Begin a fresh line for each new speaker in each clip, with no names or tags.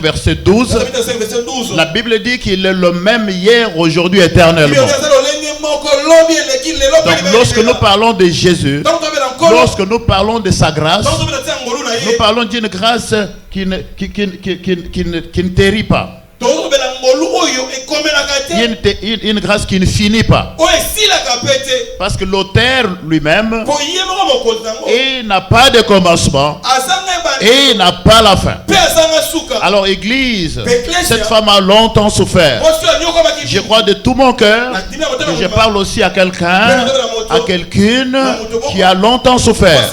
verset 12. La Bible dit qu'il est le même hier, aujourd'hui, éternellement. Donc lorsque nous parlons de Jésus, lorsque nous parlons de sa grâce, nous parlons d'une grâce qui ne territ pas. Une grâce qui ne finit pas. Parce que l'auteur lui-même, il n'a pas de commencement et il n'a pas la fin. Alors Église, cette femme a longtemps souffert. Je crois de tout mon cœur que je parle aussi à quelqu'un, à quelqu'une qui a longtemps souffert.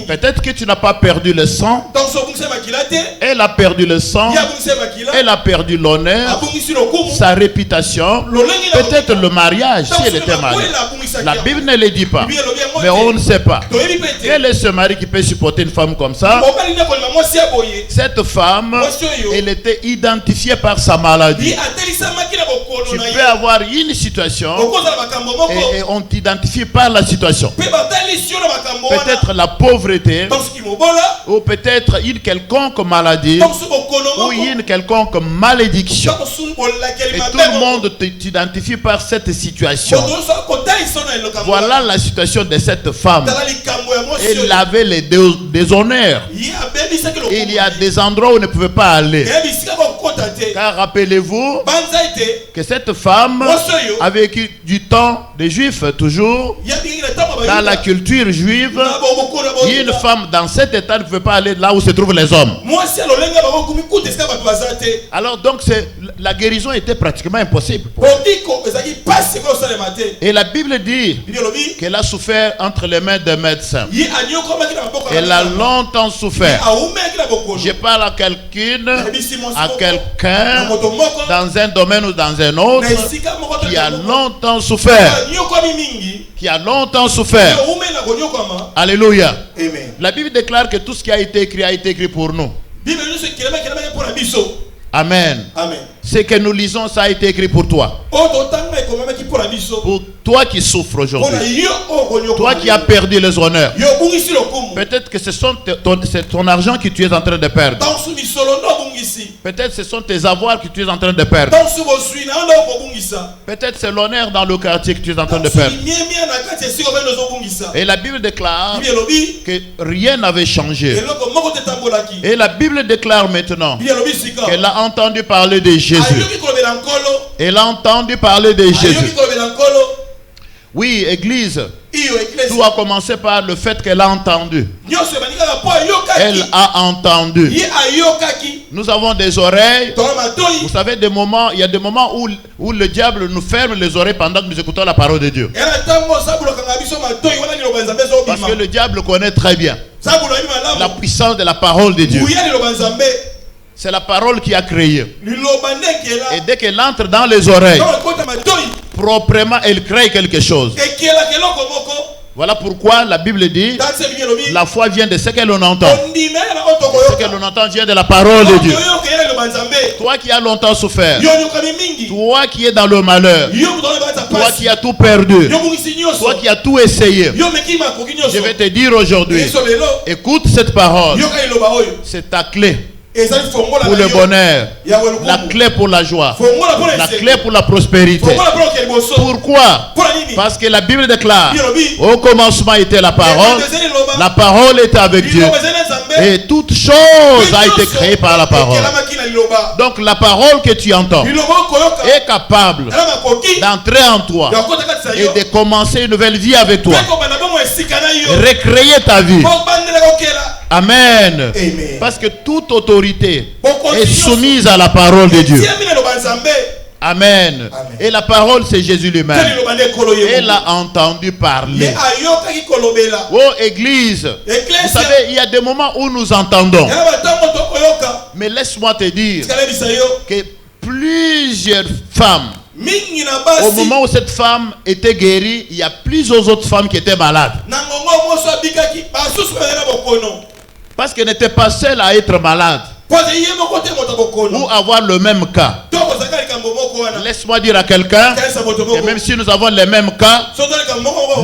Peut-être que tu n'as pas perdu le sang. Elle a perdu le sang. Elle a perdu l'honneur, sa réputation, peut-être le mariage si elle était mariée. La Bible ne le dit pas, mais on ne sait pas. Quel est ce mari qui peut supporter une femme comme ça? Cette femme, elle était identifiée par sa maladie. Tu peux avoir une situation et on t'identifie par la situation. Peut-être la pauvreté, ou peut-être une quelconque maladie, ou une quelconque malédiction. Et tout le monde t'identifie par cette situation. Voilà la situation de cette femme. Elle avait les déshonneurs. Il y a des endroits où on ne pouvait pas aller. Car rappelez-vous que cette femme a vécu du temps des Juifs toujours. Dans la culture juive, une femme dans cet état ne pouvait pas aller là où se trouvent les hommes. Alors donc la guérison était pratiquement impossible. Et la Bible dit qu'elle a souffert entre les mains des médecins. Elle a longtemps souffert. Je parle à quelqu'un, dans un domaine ou dans un autre, qui a longtemps souffert. Qui a longtemps souffert. Alléluia. La Bible déclare que tout ce qui a été écrit pour nous. Amen. Ce que nous lisons, ça a été écrit pour toi. Pour toi qui souffres aujourd'hui. Toi qui as perdu les honneurs. Peut-être que c'est ton argent que tu es en train de perdre. Peut-être que ce sont tes avoirs que tu es en train de perdre. Peut-être c'est l'honneur dans le quartier que tu es en train de perdre. Et la Bible déclare que rien n'avait changé. Et la Bible déclare maintenant qu'elle a entendu parler de Jésus. Elle a entendu parler de Jésus. Oui, Église. Tout a commencé par le fait qu'elle a entendu. Elle a entendu. Nous avons des oreilles. Vous savez, il y a des moments où le diable nous ferme les oreilles pendant que nous écoutons la parole de Dieu. Parce que le diable connaît très bien la puissance de la parole de Dieu. C'est la parole qui a créé. Et dès qu'elle entre dans les oreilles, proprement, elle crée quelque chose. Voilà pourquoi la Bible dit la foi vient de ce que l'on entend. Ce que l'on entend vient de la parole de Dieu. Toi qui as longtemps souffert, toi qui es dans le malheur, toi qui as tout perdu, toi qui as tout essayé, je vais te dire aujourd'hui, écoute cette parole. C'est ta clé pour le bonheur, la clé pour la joie, la clé pour la prospérité. Pourquoi? Parce que la Bible déclare au commencement était la parole était avec Dieu et toute chose a été créée par la parole. Donc la parole que tu entends est capable d'entrer en toi et de commencer une nouvelle vie avec toi, recréer ta vie. Amen. Parce que toute autorité est soumise à la parole de Dieu. Amen. Et la parole, c'est Jésus lui-même. Elle a entendu parler. Oh Église, vous savez, il y a des moments où nous entendons. Mais laisse-moi te dire que plusieurs femmes, au moment où cette femme était guérie, il y a plusieurs autres femmes qui étaient malades. Parce qu'elle n'était pas seule à être malade ou avoir le même cas. Laisse-moi dire à quelqu'un que même si nous avons les mêmes cas,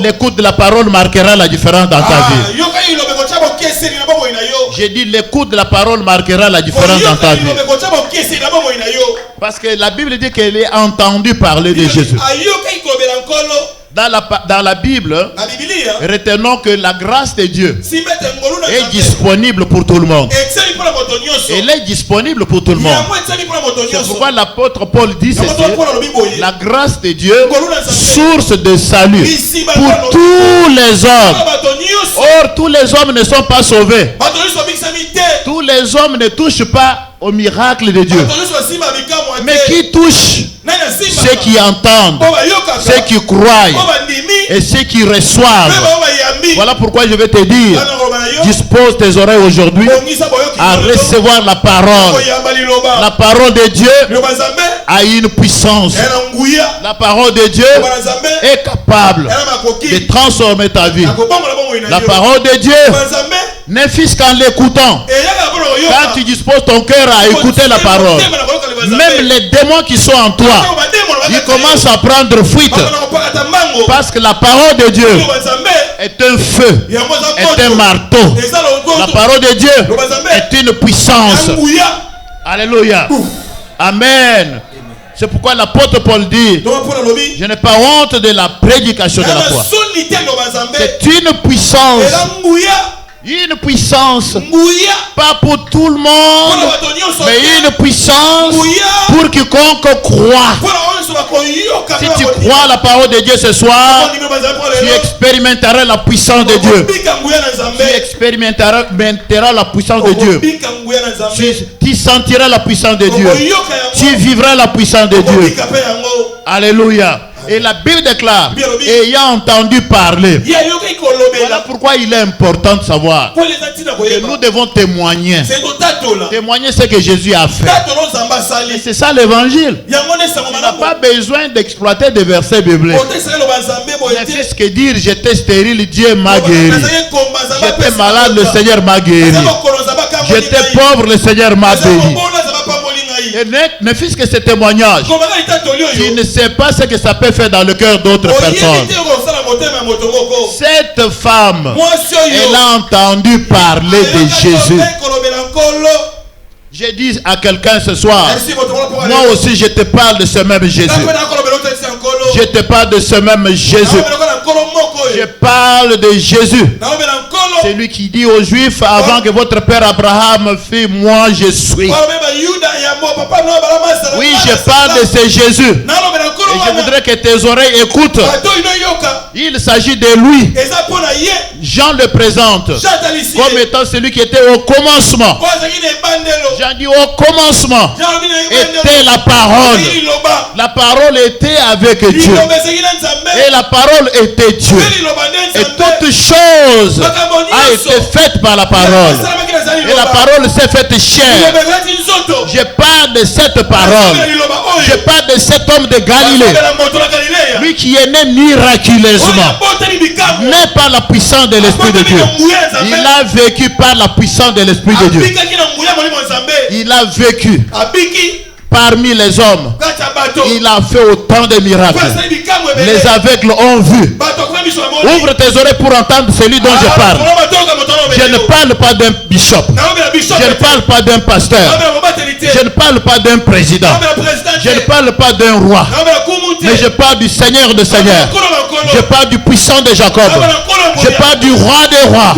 l'écoute de la parole marquera la différence dans ta vie. J'ai dit l'écoute de la parole marquera la différence dans ta vie. Parce que la Bible dit qu'elle est entendue parler de Jésus. Dans la Bible, retenons que la grâce de Dieu est disponible pour tout le monde. Elle est disponible pour tout le monde. C'est pourquoi l'apôtre Paul dit ceci: la grâce de Dieu, source de salut pour tous les hommes. Or, tous les hommes ne sont pas sauvés. Tous les hommes ne touchent pas au miracle de Dieu. Mais qui touche? Ceux qui entendent, ceux qui croient et ceux qui reçoivent. Voilà pourquoi je vais te dire, dispose tes oreilles aujourd'hui à recevoir la parole. La parole de Dieu a une puissance. La parole de Dieu est capable de transformer ta vie. La parole de Dieu n'est fils qu'en l'écoutant. Quand tu disposes ton cœur à écouter la parole, même les démons qui sont en toi, ils commencent à prendre fuite. Parce que la parole de Dieu est un feu, est un marteau. La parole de Dieu est une puissance. Alléluia. Amen. C'est pourquoi l'apôtre Paul dit: je n'ai pas honte de la prédication de la foi. C'est une puissance. Une puissance, pas pour tout le monde, mais une puissance pour quiconque croit. Si tu crois la parole de Dieu ce soir, tu expérimenteras la puissance de Dieu. Tu expérimenteras la puissance de Dieu. Tu sentiras la puissance de Dieu. Tu vivras la puissance de Dieu. Alléluia. Et la Bible déclare, ayant entendu parler. Voilà pourquoi il est important de savoir que nous devons témoigner. Témoigner ce que Jésus a fait. Et c'est ça l'évangile. On n'a pas besoin d'exploiter des versets bibliques. Il fait ce que dire: j'étais stérile, Dieu m'a guéri. J'étais malade, le Seigneur m'a guéri. J'étais pauvre, le Seigneur m'a béni. Et ne fût-ce que ce témoignage, tu ne sais pas ce que ça peut faire dans le cœur d'autres personnes. Cette femme, elle a entendu parler de Jésus. J'ai dit à quelqu'un ce soir, moi aussi je te parle de ce même Jésus. Je te parle de ce même Jésus. Je parle de Jésus. C'est lui qui dit aux Juifs: avant que votre père Abraham fût, moi je suis. Oui, je parle de ce Jésus. Et je voudrais que tes oreilles écoutent. Il s'agit de lui. Jean le présente comme étant celui qui était au commencement. Jean dit: au commencement était la parole. La parole était avec Dieu. Et la parole était Dieu. Et toute chose a été faite par la parole. Et la parole s'est faite chair. Je parle de cette parole. Je parle de cet homme de Galilée. Lui qui est né miraculeusement. Né par la puissance de l'Esprit de Dieu. Il a vécu par la puissance de l'Esprit de Dieu. Il a vécu parmi les hommes. Il a fait autant de miracles. Les aveugles ont vu. Ouvre tes oreilles pour entendre celui dont je parle. Je ne parle pas d'un bishop. Je ne parle pas d'un pasteur. Je ne parle pas d'un président. Je ne parle pas d'un roi. Mais je parle du Seigneur de Seigneurs. Je parle du puissant de Jacob. Je parle du roi des rois.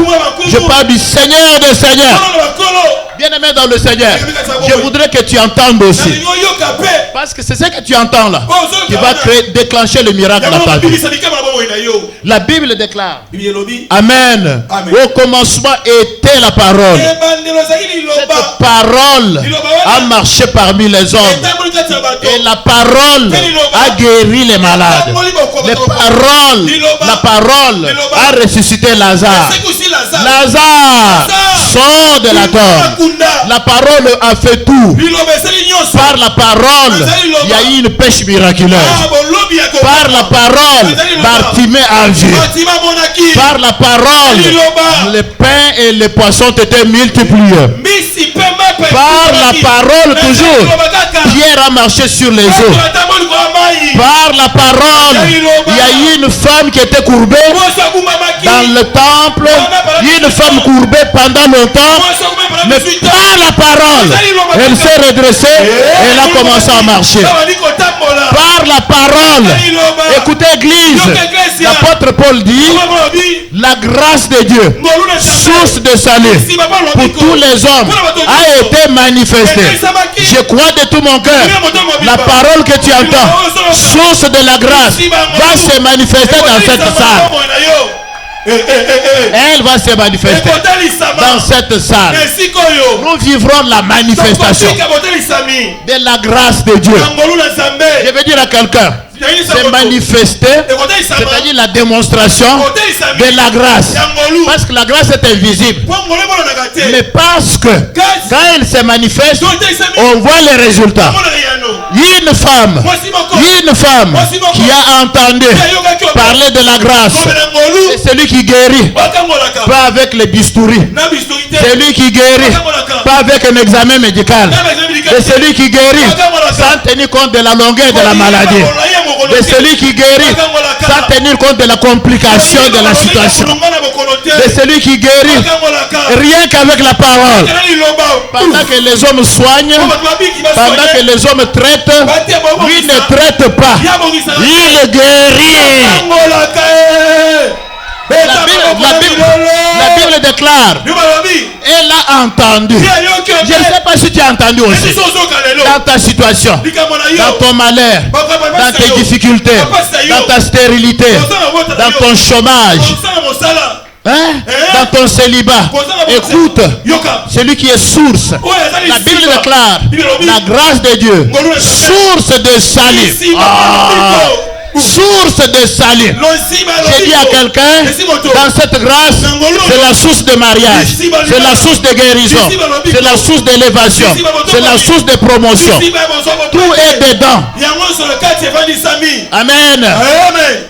Je parle du Seigneur des Seigneurs. Bien-aimé dans le Seigneur, je voudrais que tu entendes aussi. Parce que c'est ce que tu entends là qui va déclencher le miracle dans ta vie. La Bible déclare: Amen. Au commencement était la parole. Cette parole a marché parmi les hommes. Et la parole a guéri les malades. La parole a ressuscité Lazare. Lazare sort de la tombe. La parole a fait tout. Par la parole, il y a eu une pêche miraculeuse. Par la parole, Bartimée a vu. Par la parole, les pains et les poissons étaient multipliés. Par la parole toujours. Pierre a marché sur les eaux. Par la parole, il y a eu une femme qui était courbée dans le temple. Il y a une femme courbée pendant longtemps. Mais par la parole, elle s'est redressée et elle a commencé à marcher. Par la parole, écoutez Église, l'apôtre Paul dit, la grâce de Dieu, source de salut pour tous les hommes, a été manifestée. Je crois de tout mon cœur, la parole que tu entends, source de la grâce, va se manifester dans cette salle. Elle va se manifester dans cette salle. Nous vivrons la manifestation de la grâce de Dieu. Je vais dire à quelqu'un, c'est manifester, c'est-à-dire la démonstration de la grâce. Parce que la grâce est invisible. Mais parce que quand elle se manifeste, on voit les résultats. Une femme qui a entendu parler de la grâce, c'est celui qui guérit, pas avec les bistouris. C'est lui qui guérit, pas avec un examen médical. C'est celui qui guérit sans tenir compte de la longueur de la maladie. C'est celui qui guérit sans tenir compte de la complication de la situation. C'est celui qui guérit rien qu'avec la parole. Pendant que les hommes soignent, pendant que les hommes traitent, lui ne traite pas. Il guérit. La Bible déclare, elle a entendu. Je ne sais pas si tu as entendu aussi. Dans ta situation, dans ton malheur, dans tes difficultés, dans ta stérilité, dans ton chômage, dans ton célibat. Écoute, celui qui est source. La Bible déclare la grâce de Dieu, source de salut. Source de salut. J'ai dit à quelqu'un, dans cette grâce, c'est la source de mariage, c'est la source de guérison, c'est la source d'élévation, c'est la source de promotion. Tout est dedans. Amen.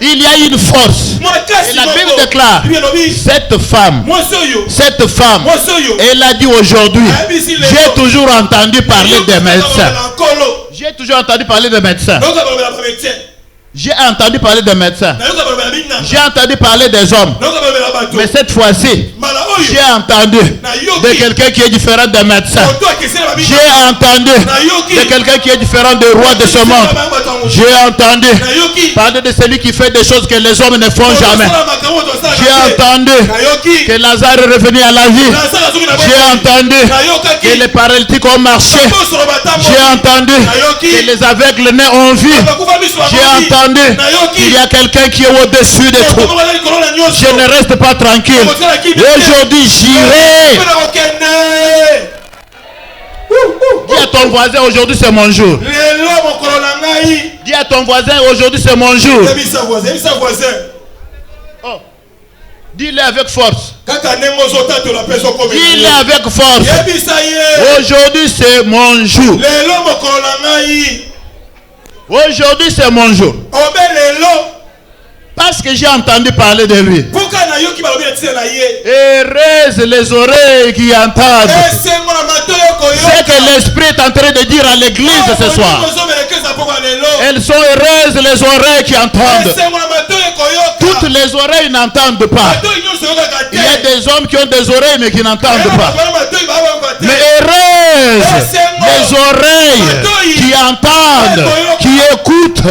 Il y a une force. Et la Bible déclare, cette femme, elle a dit aujourd'hui, j'ai toujours entendu parler des médecins. J'ai toujours entendu parler des médecins. J'ai entendu parler des médecins. J'ai entendu parler des hommes. Mais cette fois-ci, j'ai entendu de quelqu'un qui est différent des médecins. J'ai entendu de quelqu'un qui est différent du roi de ce monde. J'ai entendu parler de celui qui fait des choses que les hommes ne font jamais. J'ai entendu que Lazare est revenu à la vie. J'ai entendu que les paralytiques ont marché. J'ai entendu que les aveugles ont vu. J'ai entendu qu'il y a quelqu'un qui est au-dessus de tout. Je ne reste pas tranquille. Aujourd'hui, j'irai. Dis à ton voisin, aujourd'hui c'est mon jour. Dis à ton voisin, aujourd'hui c'est mon jour. Oh. Dis-le avec force. Dis-le avec force. Aujourd'hui c'est mon jour. Aujourd'hui c'est mon jour. Parce que j'ai entendu parler de lui. Heureuse les oreilles qui entendent. C'est que l'Esprit est en train de dire à l'église ce soir. Elles sont heureuses les oreilles qui entendent. Toutes les oreilles n'entendent pas. Il y a des hommes qui ont des oreilles mais qui n'entendent pas. Mais heureuses les oreilles qui entendent, qui écoutent.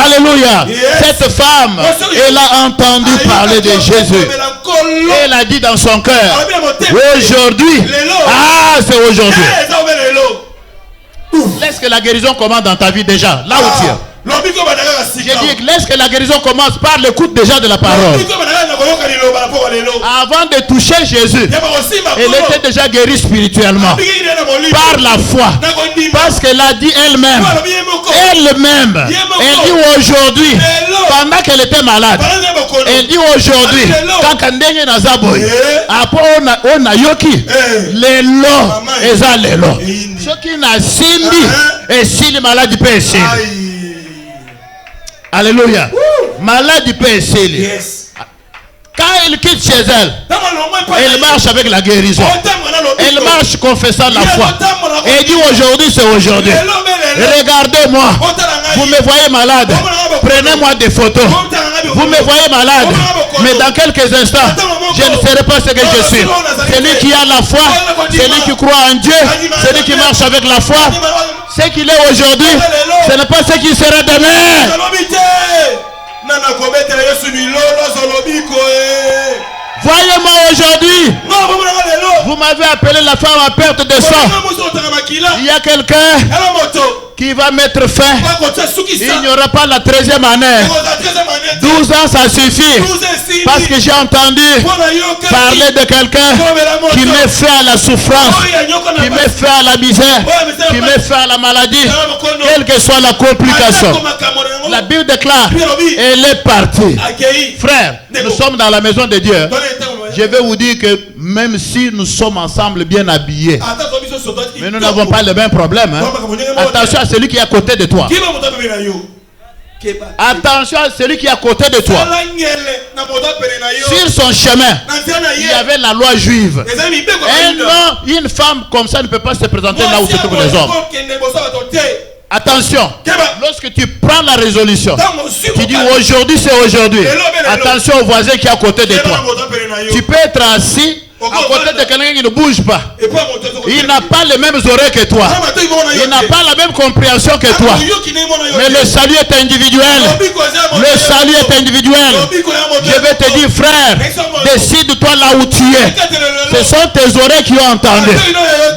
Alléluia. Cette femme, elle a entendu parler de Jésus. Elle a dit dans son cœur, aujourd'hui, c'est aujourd'hui. Laisse que la guérison commence dans ta vie déjà, là où tu es. J'ai dit, laisse que la guérison commence par l'écoute déjà de la parole. Avant de toucher Jésus, elle était déjà guérie spirituellement par la foi. Parce qu'elle a dit elle-même, elle dit aujourd'hui, pendant qu'elle était malade, elle dit aujourd'hui, quand Kandenge Nazaboy, après on a yoki, lelo, eza lelo. Ce qui n'a simbi, et si le malade peut essayer. Alléluia. Malade peut essayer. Quand elle quitte chez elle, elle marche avec la guérison. Elle marche confessant la foi. Et elle dit aujourd'hui c'est aujourd'hui. Regardez-moi. Vous me voyez malade. Prenez-moi des photos. Vous me voyez malade. Mais dans quelques instants, je ne serai pas ce que je suis. Celui qui a la foi, celui qui croit en Dieu, celui qui marche avec la foi, ce qu'il est aujourd'hui, ce n'est pas ce qu'il sera demain. Voyez-moi aujourd'hui. Vous m'avez appelé la femme à perte de sang. Il y a quelqu'un qui va mettre fin. Il n'y aura pas la 13e année. 12 ans ça suffit. Parce que j'ai entendu parler de quelqu'un qui met fin à la souffrance, qui met fin à la misère, qui met fin à la maladie, quelle que soit la complication. La Bible déclare, elle est partie. Frère, nous sommes dans la maison de Dieu. Je vais vous dire que même si nous sommes ensemble bien habillés, mais nous n'avons pas le même problème. Attention à celui qui est à côté de toi. Attention à celui qui est à côté de toi. Sur son chemin, il y avait la loi juive. Une femme comme ça ne peut pas se présenter là où se trouvent les hommes. Attention, lorsque tu prends la résolution, tu dis aujourd'hui c'est aujourd'hui. Attention au voisin qui est à côté de toi. Tu peux être assis à côté de quelqu'un qui ne bouge pas. Il n'a pas les mêmes oreilles que toi. Il n'a pas la même compréhension que toi. Mais le salut est individuel. Le salut est individuel. Je vais te dire, frère, décide-toi là où tu es. Ce sont tes oreilles qui ont entendu.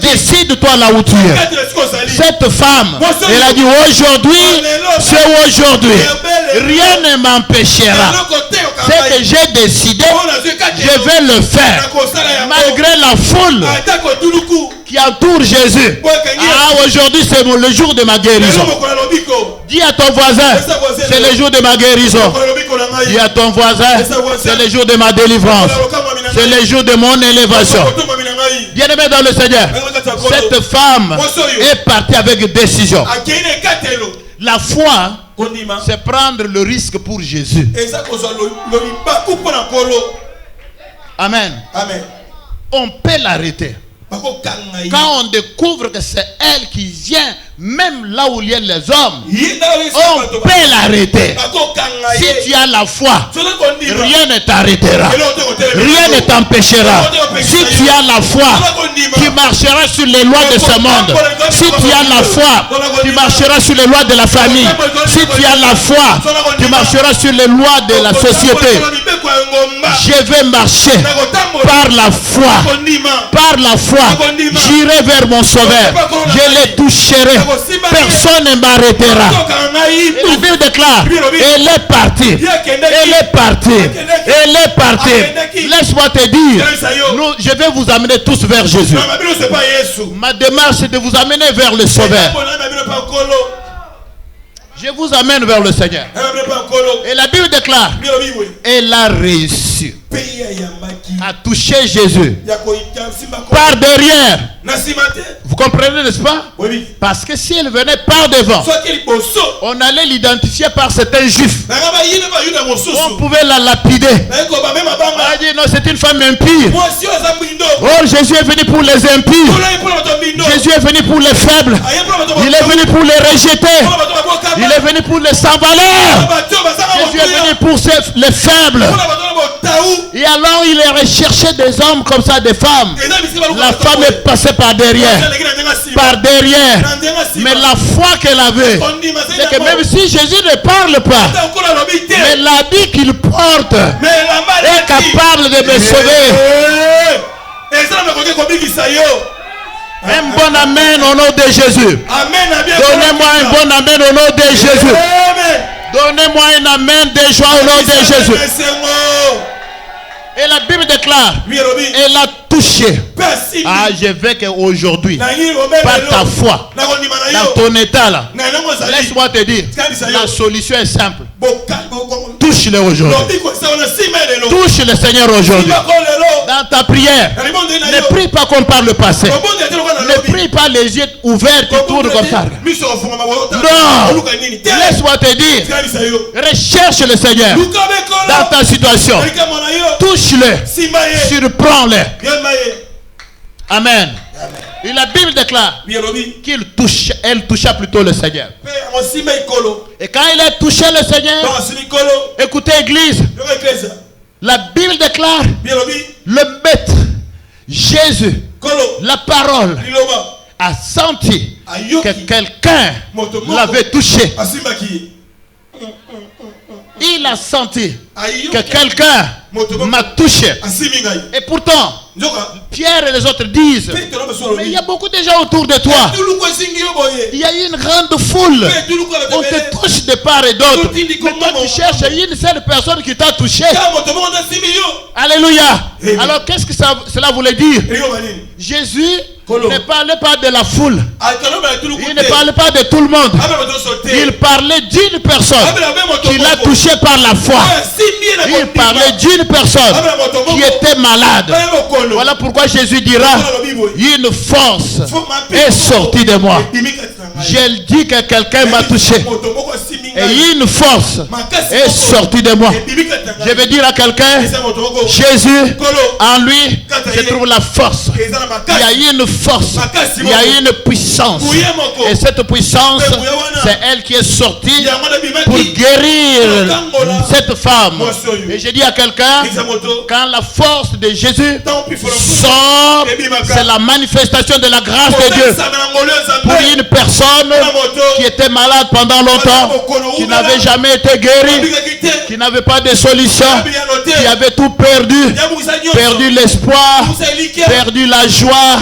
Décide-toi là où tu es. Cette femme, elle a dit aujourd'hui, c'est aujourd'hui. Rien ne m'empêchera. Ce que j'ai décidé, je vais le faire. Malgré la foule qui entoure Jésus. Aujourd'hui c'est le jour de ma guérison. Dis à ton voisin, c'est le jour de ma guérison. Dis à ton voisin, c'est le jour de ma délivrance. C'est le jour de mon élévation. Bien-aimé dans le Seigneur, cette femme est partie avec décision. La foi, c'est prendre le risque pour Jésus. Amen.
Amen.
On peut l'arrêter. Quand on découvre que c'est elle qui vient, même là où il y a les hommes, on peut l'arrêter. Si tu as la foi, rien ne t'arrêtera. Rien ne t'empêchera. Si tu as la foi, tu marcheras sur les lois de ce monde. Si tu as la foi, tu marcheras sur les lois de la famille. Si tu as la foi, tu marcheras sur les lois de la société. Je vais marcher par la foi. Par la foi. J'irai vers mon sauveur. Je le toucherai. Personne ne m'arrêtera. La Bible déclare, elle est partie. Elle est partie. Elle est partie. Laisse-moi te dire, je vais vous amener tous vers Jésus. Ma démarche c'est de vous amener vers le sauveur. Je vous amène vers le Seigneur. Et la Bible déclare, elle a réussi à toucher Jésus par derrière. Vous comprenez, n'est-ce pas? Parce que si elle venait par devant, on allait l'identifier par certains juifs. On pouvait la lapider. On a dit non, c'est une femme impie. Oh, Jésus est venu pour les impies. Jésus est venu pour les faibles. Il est venu pour les rejeter. Il est venu pour les sans-valeurs. Jésus est venu pour les faibles. Et alors il est recherché des hommes comme ça, des femmes. La femme est passée par derrière. Par derrière. Mais la foi qu'elle avait, c'est que même si Jésus ne parle pas, mais l'habit qu'il porte est capable de me sauver. Un bon amen au nom de Jésus. Donnez-moi un bon amen au nom de Jésus. Donnez-moi un amen de joie au nom de Jésus. Et la Bible déclare, elle a touché. Ah, je veux qu'aujourd'hui, par ta foi, dans ton état là, laisse-moi te dire, la solution est simple. Touche-le aujourd'hui. Touche le Seigneur aujourd'hui. Dans ta prière, ne prie pas comme par le passé. Ne prie pas les yeux ouverts qui tournent comme ça. Non. Laisse-moi te dire, recherche le Seigneur dans ta situation. touche-le, surprends-le. Amen. Et la Bible déclare elle toucha plutôt le Seigneur. Et quand il a touché le Seigneur, écoutez l'église, la Bible déclare le maître, Jésus, la parole, a senti que quelqu'un l'avait touché. Il a senti que quelqu'un m'a touché. Et pourtant, Pierre et les autres disent, mais il y a beaucoup de gens autour de toi. Il y a une grande foule. On te touche de part et d'autre. Mais toi tu cherches une seule personne qui t'a touché. Alléluia. Alors qu'est-ce que cela voulait dire? Jésus ne parlait pas de la foule. Il ne parlait pas de tout le monde. Il parlait d'une personne qui l'a touché par la foi. Il parlait d'une personne qui était malade. Voilà pourquoi Jésus dira, une force est sortie de moi. J'ai dit que quelqu'un m'a touché. Et une force est sortie de moi. Je vais dire à quelqu'un, Jésus, en lui, se trouve la force. Il y a une force, il y a une puissance. Et cette puissance, c'est elle qui est sortie pour guérir cette femme. Et je dis à quelqu'un, quand la force de Jésus sort, c'est la manifestation de la grâce de Dieu pour une personne qui était malade pendant longtemps, qui n'avait jamais été guérie, qui n'avait pas de solution, qui avait tout perdu l'espoir, perdu la joie.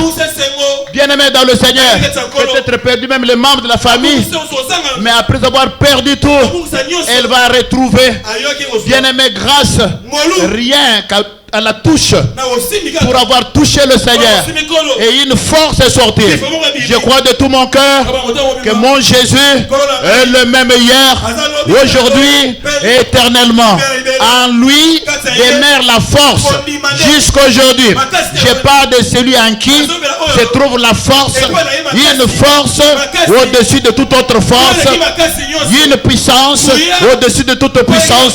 Bien-aimé dans le Seigneur, peut-être perdu même les membres de la famille, mais après avoir perdu tout, elle va retrouver, bien-aimé, grâce, rien qu'à la touche, pour avoir touché le Seigneur, et une force est sortie. Je crois de tout mon cœur que mon Jésus est le même hier, aujourd'hui et éternellement. En lui demeure la force jusqu'aujourd'hui. Je parle de celui en qui se trouve la force, une force au-dessus de toute autre force, une puissance au-dessus de toute puissance.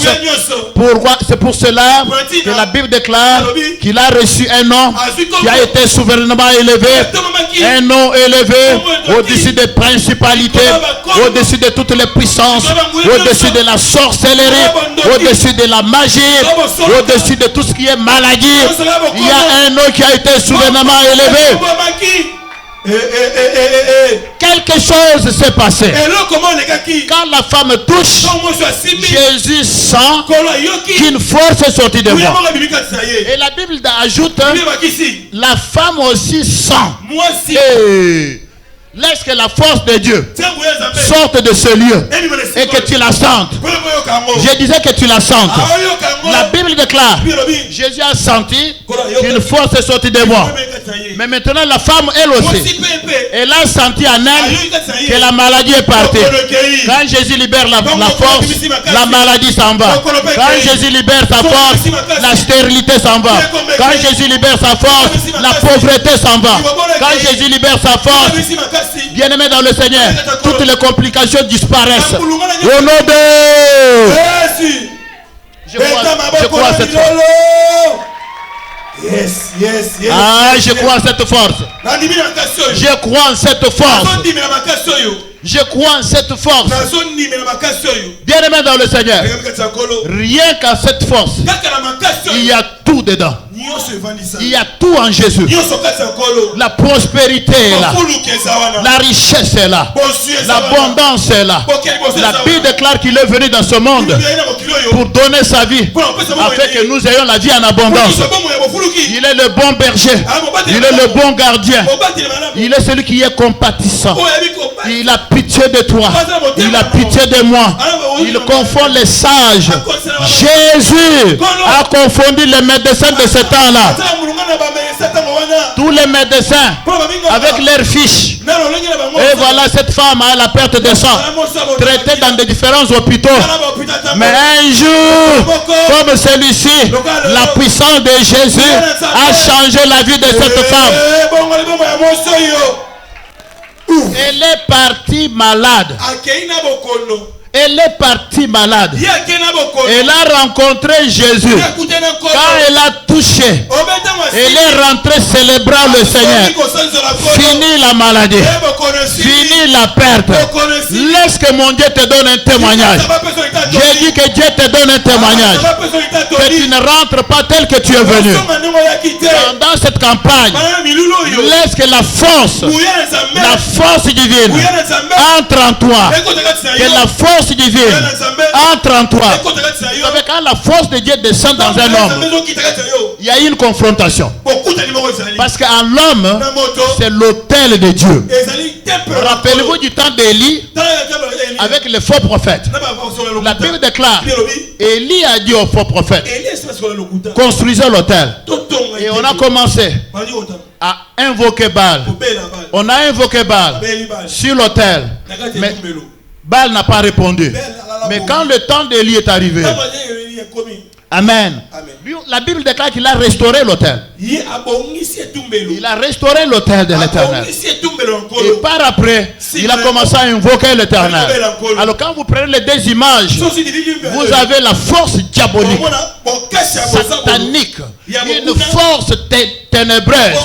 Pourquoi? C'est pour cela que la Bible déclare qu'il a reçu un nom qui a été souverainement élevé, un nom élevé au-dessus des principalités, au-dessus de toutes les puissances, au-dessus de la sorcellerie, au-dessus de la magie, au-dessus de tout ce qui est maladie. Il y a un nom qui a été souverainement élevé. Quelque chose s'est passé. Quand la femme touche, Jésus sent qu'une force est sortie de moi. Et la Bible ajoute, la femme aussi sent. Laisse que la force de Dieu sorte de ce lieu et que tu la sentes. Je disais que tu la sentes. La Bible déclare, Jésus a senti qu'une force est sortie de moi. Mais maintenant la femme, elle aussi, elle a senti en elle que la maladie est partie. Quand Jésus libère la force, la maladie s'en va. Quand Jésus libère sa force, la stérilité s'en va. Quand Jésus libère sa force, la pauvreté s'en va. Quand Jésus libère sa force, bien-aimé dans le Seigneur, toutes les complications disparaissent. Au nom de Jésus. Je crois à cette force. Ah, je crois en cette force. Je crois en cette force. Je crois en cette force. Bien-aimé dans le Seigneur, rien qu'à cette force, il y a tout dedans. Il y a tout en Jésus. La prospérité est là. La richesse est là. L'abondance est là. La Bible déclare qu'il est venu dans ce monde pour donner sa vie, afin que nous ayons la vie en abondance. Il est le bon berger. Il est le bon gardien. Il est celui qui est compatissant. Il a pitié de toi. Il a pitié de moi. Il confond les sages. Jésus a confondu les médecins de ce temps-là. Tous les médecins avec leurs fiches. Et voilà, cette femme a la perte de sang, traitée dans des différents hôpitaux. Mais un jour, comme celui-ci, la puissance de Jésus a changé la vie de cette femme. Elle est partie malade. Elle est partie malade. Elle a rencontré Jésus. Quand elle a touché, elle est rentrée célébrant le Seigneur. Fini la maladie. Fini la perte. Laisse que mon Dieu te donne un témoignage. J'ai dit que Dieu te donne un témoignage. Que tu ne rentres pas tel que tu es venu. Pendant cette campagne, laisse que la force divine entre en toi. Que la force divine entre en toi. Vous savez, quand la force de Dieu descend dans un homme, il y a une confrontation. Parce qu'en l'homme, c'est l'autel de Dieu. Rappelez-vous du temps d'Élie avec les faux prophètes. La Bible déclare, Élie a dit aux faux prophètes, construisez l'autel. Et on a commencé à invoquer Baal. On a invoqué Baal sur l'autel. Mais Baal n'a pas répondu. Mais quand le temps d'Élie est arrivé, Amen. La Bible déclare qu'il a restauré l'autel. Il a restauré l'autel de l'Éternel. Et par après, il a commencé à invoquer l'Éternel. Alors quand vous prenez les deux images, vous avez la force diabolique, satanique, une force ténébreuse.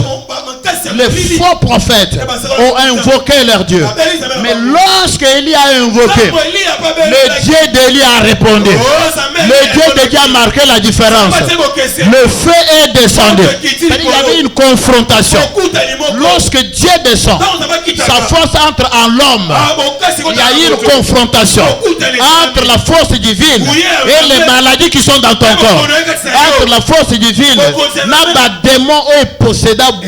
Les faux prophètes ont invoqué leur Dieu. Mais lorsque Élie a invoqué, le Dieu d'Élie a répondu. Le Dieu de Dieu a marqué la différence. Le feu est descendu. C'est-à-dire qu'il y avait une confrontation. Lorsque Dieu descend, sa force entre en l'homme. Il y a une confrontation entre la force divine et les maladies qui sont dans ton corps. Entre la force divine, n'a démon est possédable.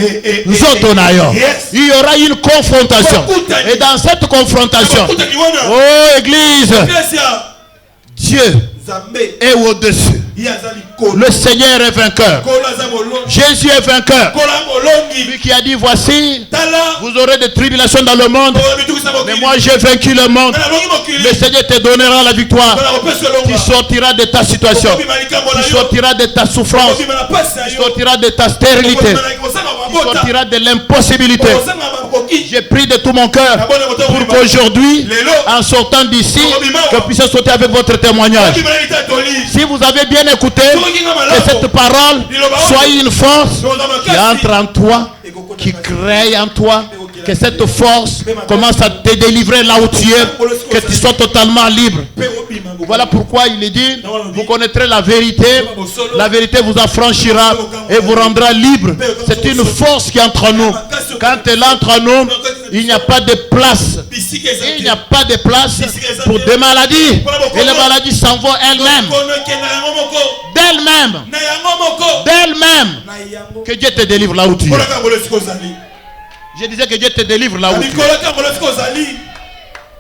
Il y aura une confrontation. Et dans cette confrontation, oh Église, Dieu est au-dessus. Le Seigneur est vainqueur. Jésus est vainqueur. Lui qui a dit, voici, vous aurez des tribulations dans le monde, mais moi j'ai vaincu le monde. Le Seigneur te donnera la victoire. Tu sortiras de ta situation. Tu sortiras de ta souffrance. Tu sortiras de ta stérilité. Tu sortiras de l'impossibilité. J'ai pris de tout mon cœur pour qu'aujourd'hui, en sortant d'ici, que puissiez sortir avec votre témoignage. Si vous avez bien écouté, que cette parole soit une force qui entre en toi, qui crée en toi, que cette force commence à te délivrer là où tu es, que tu sois totalement libre. Voilà pourquoi il est dit, vous connaîtrez la vérité vous affranchira et vous rendra libre. C'est une force qui entre en nous. Quand elle entre en nous, il n'y a pas de place. Il n'y a pas de place pour des maladies. Et les maladies s'en vont elles-mêmes. D'elles-mêmes. Que Dieu te délivre là où tu es. Je disais que Dieu te délivre là où tu es.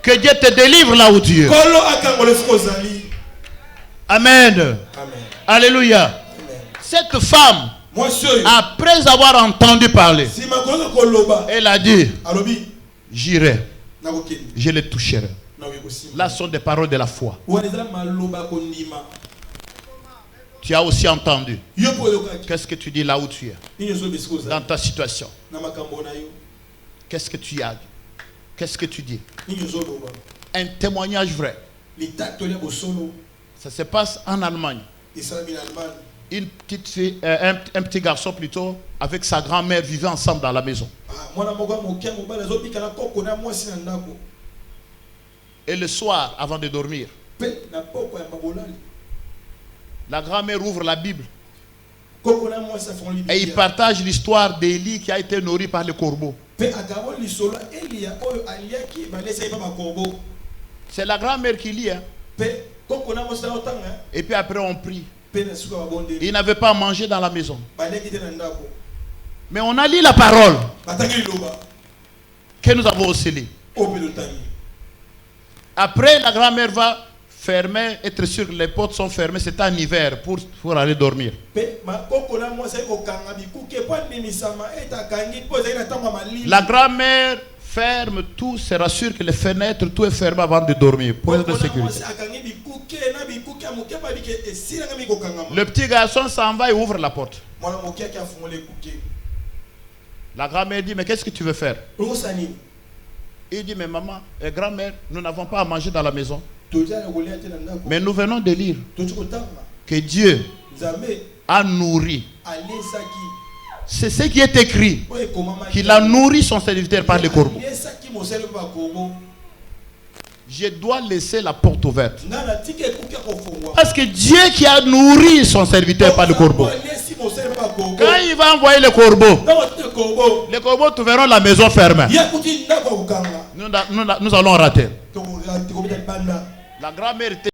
Que Dieu te délivre là où tu es. Amen. Alléluia. Cette femme, après avoir entendu parler, elle a dit, j'irai, je les toucherai. Là sont des paroles de la foi. Tu as aussi entendu. Qu'est-ce que tu dis là où tu es? Dans ta situation. Qu'est-ce que tu as? Qu'est-ce que tu dis? Un témoignage vrai. Ça se passe en Allemagne. Une petite fille, un petit garçon plutôt, avec sa grand-mère vivaient ensemble dans la maison. Et le soir, avant de dormir, la grand-mère ouvre la Bible et il partage l'histoire d'Élie qui a été nourri par les corbeaux. C'est la grand-mère qui lit. Et puis après on prie. Il n'avait pas mangé dans la maison. Mais on a lu la parole que nous avons aussi lu. Après, la grand-mère va fermer, être sûr que les portes sont fermées. C'est en hiver pour aller dormir. La grand-mère ferme tout, se rassure que les fenêtres, tout est fermé avant de dormir. Pour être de sécurité. Le petit garçon s'en va et ouvre la porte. La grand-mère dit, mais qu'est-ce que tu veux faire? Il dit, mais maman et grand-mère, nous n'avons pas à manger dans la maison. Mais nous venons de lire que Dieu a nourri. C'est ce qui est écrit, qu'il a nourri son serviteur par les corbeaux. Je dois laisser la porte ouverte. Parce que Dieu qui a nourri son serviteur par le corbeau, quand il va envoyer les corbeaux trouveront la maison fermée. Nous allons rater. La grand-mère était